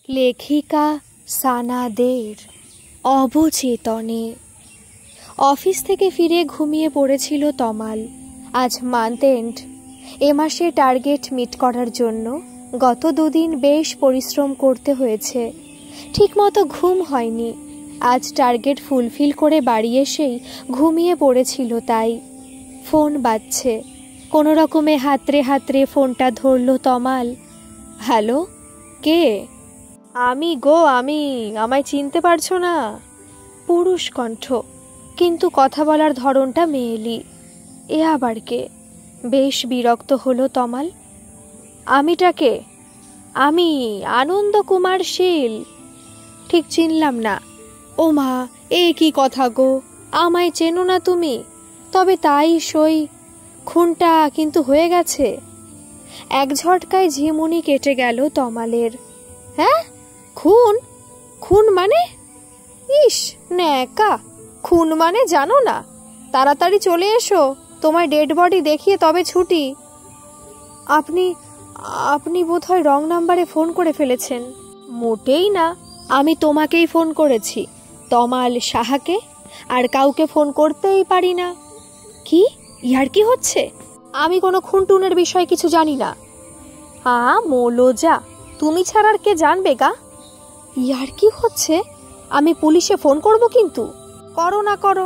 লেখিকা সানাদের অবচেতনে। অফিস থেকে ফিরে ঘুমিয়ে পড়েছিল তমাল। আজ মান্থ এন্ড। এ মাসে টার্গেট মিট করার জন্য গত দুদিন বেশ পরিশ্রম করতে হয়েছে। ঠিকমতো ঘুম হয়নি। আজ টার্গেট ফুলফিল করে বাড়ি এসেই ঘুমিয়ে পড়েছিল। তাই ফোন বাজছে। কোনো রকমে হাতড়ে হাতড়ে ফোনটা ধরল তমাল। হ্যালো, কে? আমি গো, আমি। আমায় চিনতে পারছো না? পুরুষ কণ্ঠ, কিন্তু কথা বলার ধরনটা মেয়েলি। এ আবার কে? বেশ বিরক্ত হলো তমাল। আমিটাকে? আমি আনন্দ কুমার শীল। ঠিক চিনলাম না। ও মা, এ কি কথা গো? আমায় চেনো না তুমি? তবে তাই সই, খুনটা কিন্তু হয়ে গেছে। এক ঝটকায় ঝিমুনি কেটে গেল তমালের। হ্যাঁ, খুন? খুন মানে? ইস ন্যাকা, খুন মানে জানো না? তাড়াতাড়ি চলে এসো, তোমার ডেড বডি দেখিয়ে তবে ছুটি। আপনি আপনি বোধহয় রং নাম্বারে ফোন করে ফেলেছেন। মোটেই না, আমি তোমাকেই ফোন করেছি, তমাল সাহাকে। আর কাউকে ফোন করতেই পারি না। কি ইয়ার কি হচ্ছে? আমি কোনো খুনটুনের বিষয় কিছু জানি না। মোলোজা, তুমি ছাড়ার কে জানবে গা? ইয়ার কি হচ্ছে? আমি পুলিশে ফোন করব কিন্তু। করো না করো,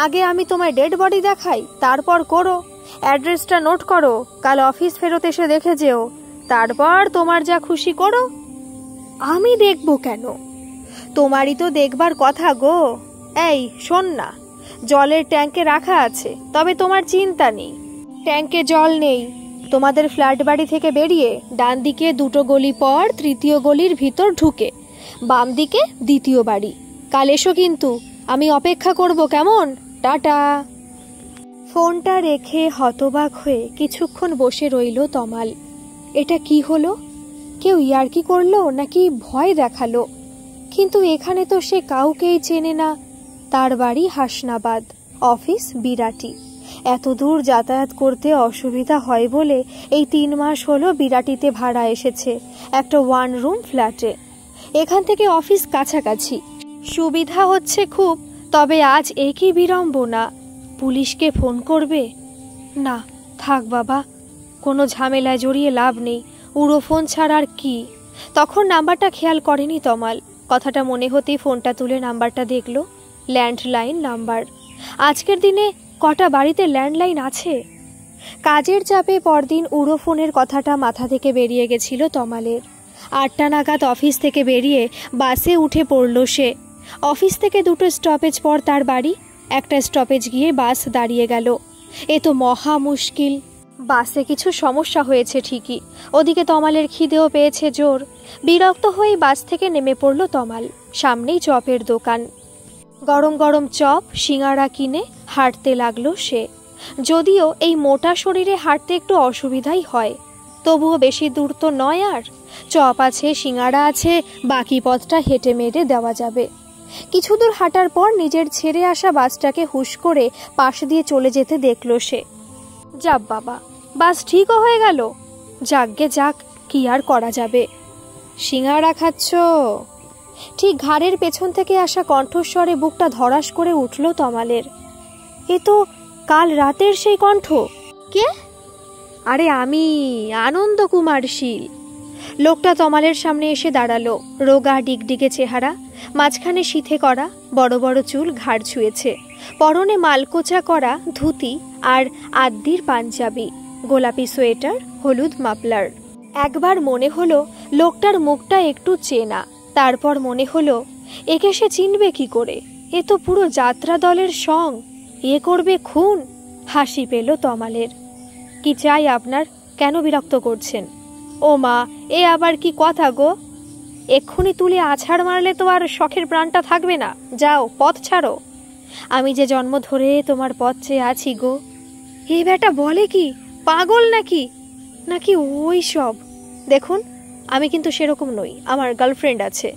আগে আমি তোমার ডেড বডি দেখাই, তারপর করো। অ্যাড্রেসটা নোট করো, কাল অফিস ফেরত এসে দেখে যেও, তারপর তোমার যা খুশি করো। আমি দেখব কেন? তোমারই তো দেখবার কথা গো। এই শোন না, জলের ট্যাঙ্কে রাখা আছে, তবে তোমার চিন্তা নেই। ট্যাঙ্কে জল নেই। তোমাদের ফ্ল্যাট বাড়ি থেকে বেরিয়ে ডান দিকে 2টো গলি পর 3য় গলির ভিতর ঢুকে বাম দিকে 2য় বাড়ি। কাল এসো কিন্তু, আমি অপেক্ষা করব, কেমন? টাটা। ফোনটা রেখে হতবাক হয়ে কিছুক্ষণ বসে রইল তমাল। এটা কি হলো? কেউ ইয়ার্কি করলো নাকি ভয় দেখালো? কিন্তু এখানে তো সে কাউকেই চেনে না। তার বাড়ি হাসনাবাদ, অফিস বিরাটি। এত দূর যাতায়াত করতে অসুবিধা হয় বলে এই 3 মাস হলো বিরাটিতে ভাড়া এসেছে একটা 1 রুম ফ্ল্যাটে। এখান থেকে অফিস কাছাকাছি, সুবিধা হচ্ছে খুব। তবে আজ একই বিড়ম্বনা। পুলিশকে ফোন করবে? না, থাক বাবা, কোনো ঝামেলায় জড়িয়ে লাভ নেই। উড়ো ফোন ছাড়া আর কি? তখন নাম্বারটা খেয়াল করেনি তমাল। কথাটা মনে হতেই ফোনটা তুলে নাম্বারটা দেখল। Landline number. আজকের দিনে কটা বাড়িতে ল্যান্ডলাইন আছে? কাজের চাপে পরদিন উড়ো ফোনের কথাটা মাথা থেকে বেরিয়ে গেছিল তমালের। 8টা নাগাদ অফিস থেকে বেরিয়ে বাসে উঠে পড়ল সে। অফিস থেকে 2টো স্টপেজ পর তার বাড়ি। একটা স্টপেজ গিয়ে বাস দাঁড়িয়ে গেল। এ তো মহা মুশকিল। বাসে কিছু সমস্যা হয়েছে ঠিকই, ওদিকে তমালের খিদেও পেয়েছে জোর। বিরক্ত হয়ে বাস থেকে নেমে পড়ল তমাল। সামনেই চপের দোকান। গরম গরম চপ সিঙাড়া কিনে হাঁটতে লাগলো সে। যদিও এই মোটা শরীরে হাঁটতে একটু অসুবিধাই হয়, তবুও বেশি দূর তো নয়। আর চপ আছে, সিঙাড়া আছে, বাকি পথটা হেঁটে মেরে দেওয়া যাবে। কিছু দূর হাঁটার পর নিজের ছেড়ে আসা বাসটাকে হুশ করে পাশ দিয়ে চলে যেতে দেখল সে। যাক বাবা, বাস ঠিকও হয়ে গেল। যাকগে যাক, কি আর করা যাবে। সিঙাড়া খাচ্ছ? ঠিক ঘাড়ের পেছন থেকে আসা কণ্ঠস্বরে বুকটা ধড়াস করে উঠল তমালের। এ তো কাল রাতের সেই কণ্ঠ। কে? আরে আমি, আনন্দ কুমার শীল। লোকটা তমালের সামনে এসে দাঁড়ালো। রোগা ডিগডিগে চেহারা, মাঝখানে সিথে করা, বড় বড় চুল ঘাড় ছুঁয়েছে। পরনে মালকোচা করা ধুতি আর আদ্দির পাঞ্জাবি, গোলাপি সোয়েটার, হলুদ মাফলার। একবার মনে হলো লোকটার মুখটা একটু চেনা। তারপর মনে হলো একে সে চিনবে কি করে? এ তো পুরো যাত্রা দলের সং। এ করবে খুন? হাসি পেল তমালের। কি চাই আপনার? কেন বিরক্ত করছেন? ও মা, এ আবার কি কথা গো? এক্ষুনি তুলে আছাড় মারলে তো আর শখের প্রাণটা থাকবে না। যাও, পথ ছাড়ো। আমি যে জন্ম ধরে তোমার পথ চেয়ে আছি গো। এ বেটা বলে কি? পাগল নাকি? নাকি ওই সব? দেখুন, আমি কিন্তু সেরকম নই। আমার গার্লফ্রেন্ড আছে।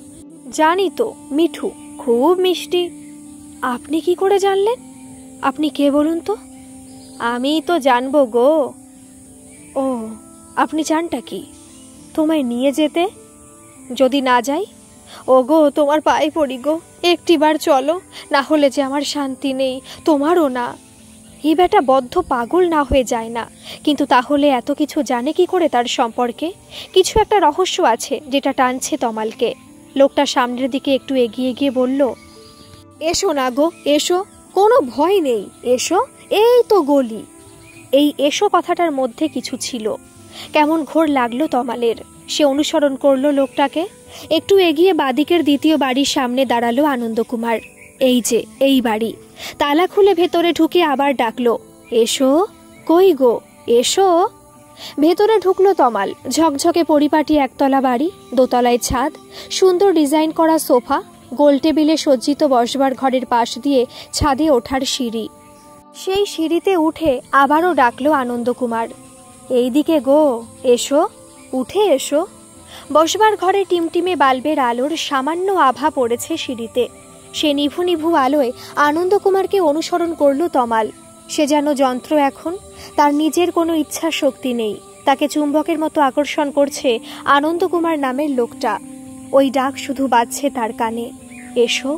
জানি তো, মিঠু, খুব মিষ্টি। আপনি কি করে জানলেন? আপনি কে বলুন তো? আমি তো জানবো গো। ও, আপনি চানটা কি? তোমায় নিয়ে যেতে? যদি না যাই? ওগো, তোমার পায়ে পড়ি গো, একটিবার চলো, না হলে যে আমার শান্তি নেই, তোমারও না। এই বেটা বদ্ধ পাগল না হয়ে যায় না, কিন্তু তাহলে এত কিছু জানে কি করে তার সম্পর্কে? কিছু একটা রহস্য আছে যেটা টানছে তমালকে। লোকটা সামনের দিকে একটু এগিয়ে গিয়ে বলল, এসো না গো, এসো, কোনো ভয় নেই, এসো, এই তো গলি। এই এসো কথাটার মধ্যে কিছু ছিল। কেমন ঘোর লাগলো তমালের। সে অনুসরণ করলো লোকটাকে। একটু এগিয়ে বাদিকের দ্বিতীয় বাড়ির সামনে দাঁড়ালো আনন্দকুমার। এই যে এই বাড়ি। তালা খুলে ভেতরে ঢুকে আবার ডাকলো, এসো। কই গো, এসো। ভেতরে ঢুকলো তমাল। ঝকঝকে পরিপাটি একতলা বাড়ি, দোতলায় ছাদ, সুন্দর ডিজাইন করা সোফা, গোল টেবিলে সজ্জিত বসবার ঘরের পাশ দিয়ে ছাদে ওঠার সিঁড়ি। সেই সিঁড়িতে উঠে আবারও ডাকলো আনন্দকুমার, এইদিকে গো, এসো, উঠে এসো। বসবার ঘরে টিমটিমে বাল্বের আলোর সামান্য আভা পড়েছে সিঁড়িতে। সে নিভু নিভু আলোয় আনন্দকুমারকে অনুসরণ করল তমাল। সে যেন যন্ত্র এখন, তার নিজের কোনো ইচ্ছা শক্তি নেই। তাকে চুম্বকের মতো আকর্ষণ করছে আনন্দকুমার নামের লোকটা। ওই ডাক শুধু বাজছে তার কানে, এসো,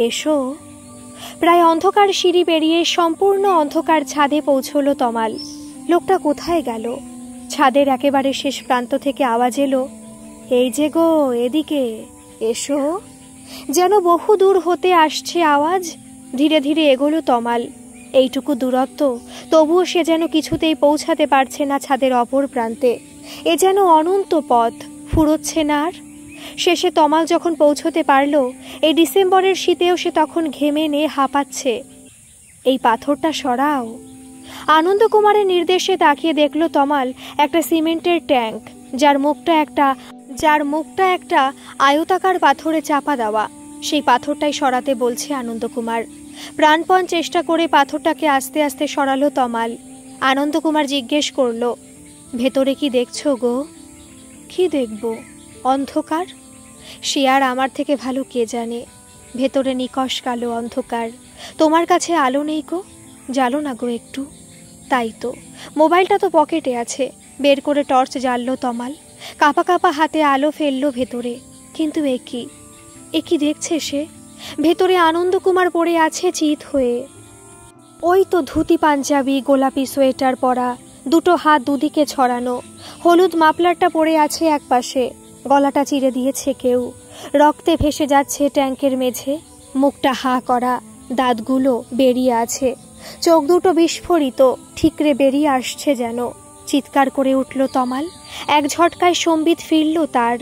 এসো। প্রায় অন্ধকার সিঁড়ি পেরিয়ে সম্পূর্ণ অন্ধকার ছাদে পৌঁছল তমাল। লোকটা কোথায় গেল? ছাদের একেবারে শেষ প্রান্ত থেকে আওয়াজ এলো, এই যে গো, এদিকে এসো। যেন বহু দূর হতে আসছে আওয়াজ। ধীরে ধীরে এগোলো তমাল। এইটুকু দূরত্ব, তবুও সে যেন কিছুতেই পৌঁছাতে পারছে না ছাদের অপর প্রান্তে। এ যেন অনন্ত পথ, ফুরোচ্ছে না আর। শেষে তমাল যখন পৌঁছতে পারল, এই ডিসেম্বরের শীতেও সে তখন ঘেমে নিয়ে হাঁপাচ্ছে। এই পাথরটা সরাও। আনন্দকুমারের নির্দেশে তাকিয়ে দেখল তমাল একটা সিমেন্টের ট্যাঙ্ক, যার মুখটা একটা আয়তাকার পাথরে চাপা দেওয়া। সেই পাথরটাই সরাতে বলছে আনন্দকুমার। প্রাণপণ চেষ্টা করে পাথরটাকে আস্তে আস্তে সরালো তমাল। আনন্দকুমার জিজ্ঞেস করল, ভেতরে কি দেখছো গো? কি দেখব? অন্ধকার। সে আর আমার থেকে ভালো কে জানে। ভেতরে নিকষ কালো অন্ধকার। তোমার কাছে আলো নেই গো? জ্বালো না গো একটু। তাই তো, মোবাইলটা তো পকেটে আছে। বের করে টর্চ জ্বাললো তমাল। কাঁপা কাঁপা হাতে আলো ফেললো ভেতরে। কিন্তু এ কি দেখছে সে? ভেতরে আনন্দকুমার পড়ে আছে চিত হয়ে। ওই তো ধুতি পাঞ্জাবি, গোলাপি সোয়েটার পরা, দুটো হাত দুদিকে ছড়ানো, হলুদ মাফলারটা পড়ে আছে একপাশে। গলাটা চিরে দিয়েছে কেউ। রক্তে ভেসে যাচ্ছে ট্যাঙ্কের মেঝে। মুখটা হা করা, দাঁতগুলো বেরিয়ে আছে, চোখ দুটো বিস্ফোরিত, ঠিকরে বেরিয়ে আসছে যেন। চিৎকার করে উঠল তমাল। এক ঝটকায় সম্বিত ফিরল তার।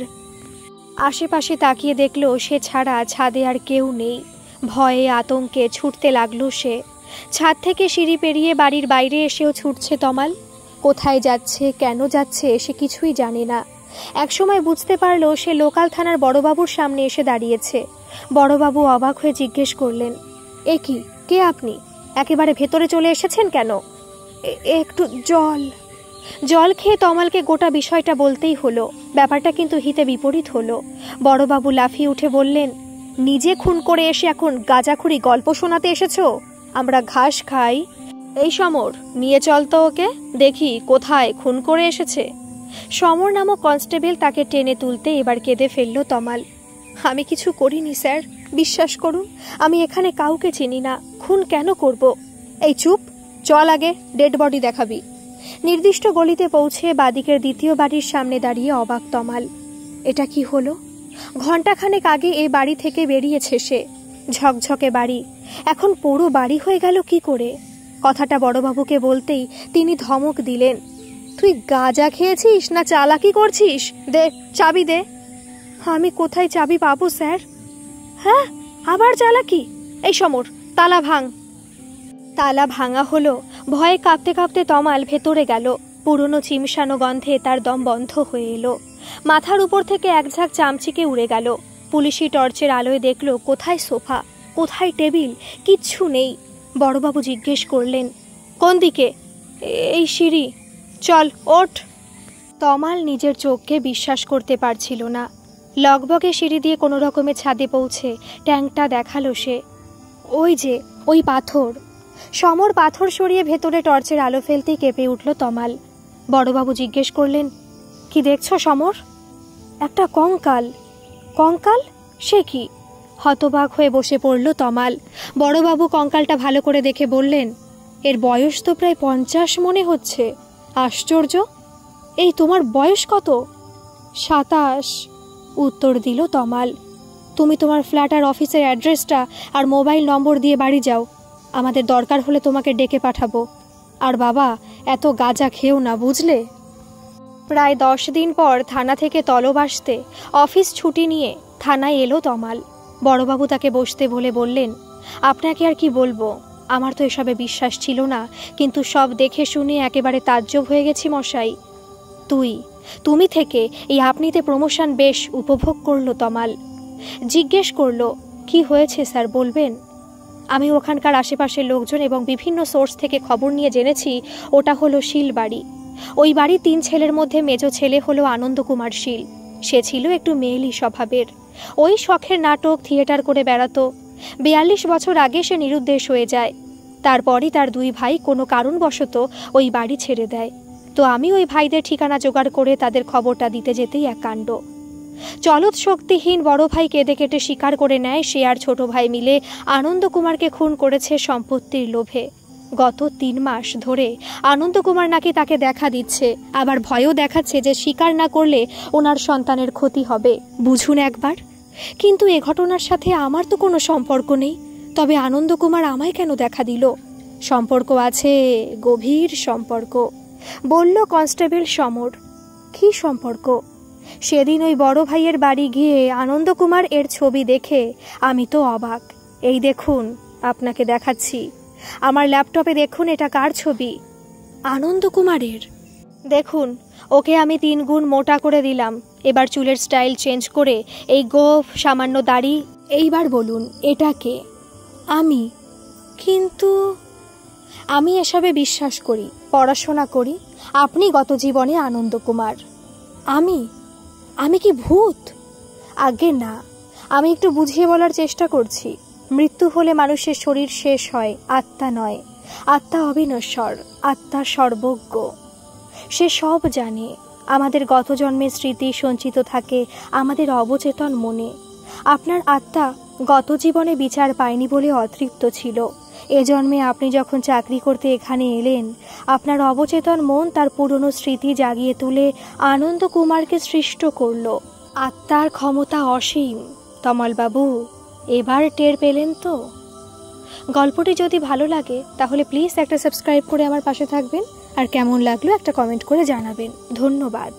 আশেপাশে তাকিয়ে দেখল সে ছাড়া ছাদে আর কেউ নেই। ভয়ে আতঙ্কে ছুটতে লাগলো সে। ছাদ থেকে সিঁড়ি পেরিয়ে বাড়ির বাইরে এসেও ছুটছে তমাল। কোথায় যাচ্ছে, কেন যাচ্ছে সে কিছুই জানে না। একসময় বুঝতে পারল সে লোকাল থানার বড়বাবুর সামনে এসে দাঁড়িয়েছে। বড়বাবু অবাক হয়ে জিজ্ঞেস করলেন, এ কি, কে আপনি? একেবারে ভেতরে চলে এসেছেন কেন? একটু জল খেয়ে তমালকে গোটা বিষয়টা বলতেই হলো। ব্যাপারটা কিন্তু হিতে বিপরীত হলো। বড়বাবু লাফিয়ে উঠে বললেন, নিজে খুন করে এসে এখন গাঁজাখুরি গল্প শোনাতে এসেছো? আমরা ঘাস খাই। এই সমর, নিয়ে চল তো ওকে, দেখি কোথায় খুন করে এসেছে। সমর নামক কনস্টেবল তাকে টেনে তুলতে এবার কেঁদে ফেলল তমাল। আমি কিছু করিনি স্যার, বিশ্বাস করুন, আমি এখানে কাউকে চিনি না। খুন কেন করব? এই চুপ, চল আগে ডেড বডি দেখাবি। নির্দিষ্ট গলিতে পৌঁছে বাদিকের দ্বিতীয় বাড়ির সামনে দাঁড়িয়ে অবাক তমাল। এটা কি হলো? ঘণ্টাখানেক আগে এই বাড়ি থেকে বেরিয়েছে সে। ঝকঝকে বাড়ি, এখন পুরো বাড়ি হয়ে গেল কি করে? কথাটা বড়বাবুকে বলতেই তিনি ধমক দিলেন, তুই গাঁজা খেয়েছিস না চালাকি করছিস? দে চাবি দে। আমি কোথায় চাবি পাবো স্যার? হ্যাঁ, আবার চালাকি? এই সমর, তালা ভাঙ। তালা ভাঙা হলো। ভয়ে কাঁপতে কাঁপতে তমাল ভেতরে গেল। পুরনো চিমসানো গন্ধে তার দম বন্ধ হয়ে এলো। মাথার উপর থেকে এক ঝাঁক চামচিকে উড়ে গেল। পুলিশি টর্চের আলোয় দেখল কোথায় সোফা, কোথায় টেবিল, কিচ্ছু নেই। বড়বাবু জিজ্ঞেস করলেন, কোন দিকে? এই সিঁড়ি। চল ওঠ। তমাল নিজের চোখকে বিশ্বাস করতে পারছিল না। লগবগে সিঁড়ি দিয়ে কোনো রকমে ছাদে পৌঁছে ট্যাঙ্কটা দেখালো সে। ওই যে ওই পাথর। সমর পাথর সরিয়ে ভেতরে টর্চের আলো ফেলতেই কেঁপে উঠল তমাল। বড়বাবু জিজ্ঞেস করলেন, কি দেখছো সমর? একটা কঙ্কাল। কঙ্কাল? সে কি? হতবাক হয়ে বসে পড়ল তমাল। বড়বাবু কঙ্কালটা ভালো করে দেখে বললেন, এর বয়স তো প্রায় 50 মনে হচ্ছে। আশ্চর্য! এই তোমার বয়স কত? 27, উত্তর দিল তমাল। তুমি তোমার ফ্ল্যাট আর অফিসের অ্যাড্রেসটা আর মোবাইল নম্বর দিয়ে বাড়ি যাও। আমাদের দরকার হলে তোমাকে ডেকে পাঠাবো। আর বাবা, এত গাঁজা খেও না, বুঝলে? প্রায় 10 দিন পর থানা থেকে তলব আসতে অফিস ছুটি নিয়ে থানায় এলো তমাল। বড়বাবু তাকে বসতে বলে বললেন, আপনাকে আর কি বলবো, আমার তো এসবে বিশ্বাস ছিল না, কিন্তু সব দেখে শুনে একেবারে তাজ্জব হয়ে গেছি মশাই। তুমি থেকে এই আপনিতে প্রমোশন বেশ উপভোগ করলো তমাল। জিজ্ঞেস করলো, কি হয়েছে স্যার বলবেন? আমি ওখানকার আশেপাশের লোকজন এবং বিভিন্ন সোর্স থেকে খবর নিয়ে জেনেছি ওটা হলো শীল বাড়ি। ওই বাড়ির 3 ছেলের মধ্যে মেজো ছেলে হলো আনন্দকুমার শীল। সে ছিল একটু মেয়েলি স্বভাবের। ওই শখের নাটক, থিয়েটার করে বেড়াতো। 42 বছর আগে সে নিরুদ্দেশ হয়ে যায়। তারপরই তার 2 ভাই কোনো কারণবশত ওই বাড়ি ছেড়ে দেয়। তো আমি ওই ভাইদের ঠিকানা জোগাড় করে তাদের খবরটা দিতে যেতেই এক কাণ্ড। চলত শক্তিহীন বড় ভাই কেঁদে কেটে স্বীকার করে নেয় সে আর ছোট ভাই মিলে আনন্দকুমারকে খুন করেছে সম্পত্তির লোভে। গত 3 মাস ধরে আনন্দকুমার নাকি তাকে দেখা দিচ্ছে, আবার ভয়ও দেখাচ্ছে যে স্বীকার না করলে ওনার সন্তানের ক্ষতি হবে। বুঝুন একবার। কিন্তু এ ঘটনার সাথে আমার তো কোনো সম্পর্ক নেই। তবে আনন্দকুমার আমায় কেন দেখা দিল? সম্পর্ক আছে, গভীর সম্পর্ক, বলল কনস্টেবল সমর। কি সম্পর্ক? সেদিন ওই বড় ভাইয়ের বাড়ি গিয়ে আনন্দকুমার এর ছবি দেখে আমি তো অবাক। এই দেখুন, আপনাকে দেখাচ্ছি। আমার ল্যাপটপে দেখুন, এটা কার ছবি? আনন্দকুমারের। দেখুন, ওকে আমি 3 গুণ মোটা করে দিলাম। এবার চুলের স্টাইল চেঞ্জ করে এই গোঁফ, সামান্য দাড়ি। এইবার বলুন, এটা কে? আমি। কিন্তু আমি এসবে বিশ্বাস করি, পড়াশোনা করি। আপনি গত জীবনে আনন্দকুমার। আমি কি ভূত? আগে না, আমি একটু বুঝিয়ে বলার চেষ্টা করছি। মৃত্যু হলে মানুষের শরীর শেষ হয়, আত্মা নয়। আত্মা অবিনশ্বর, আত্মা সর্বজ্ঞ। সে সব জানে। আমাদের গত জন্মের স্মৃতি সঞ্চিত থাকে আমাদের অবচেতন মনে। আপনার আত্মা গত জীবনে বিচার পায়নি বলে অতৃপ্ত ছিল। এ জন্মে আপনি যখন চাকরি করতে এখানে এলেন, আপনার অবচেতন মন তার পুরনো স্মৃতি জাগিয়ে তুলে আনন্দকুমারকে সৃষ্ট করল। আত্মার ক্ষমতা অসীম তমালবাবু, এবার টের পেলেন তো? গল্পটি যদি ভালো লাগে তাহলে প্লিজ একটা সাবস্ক্রাইব করে আমার পাশে থাকবেন, আর কেমন লাগলো একটা কমেন্ট করে জানাবেন। ধন্যবাদ।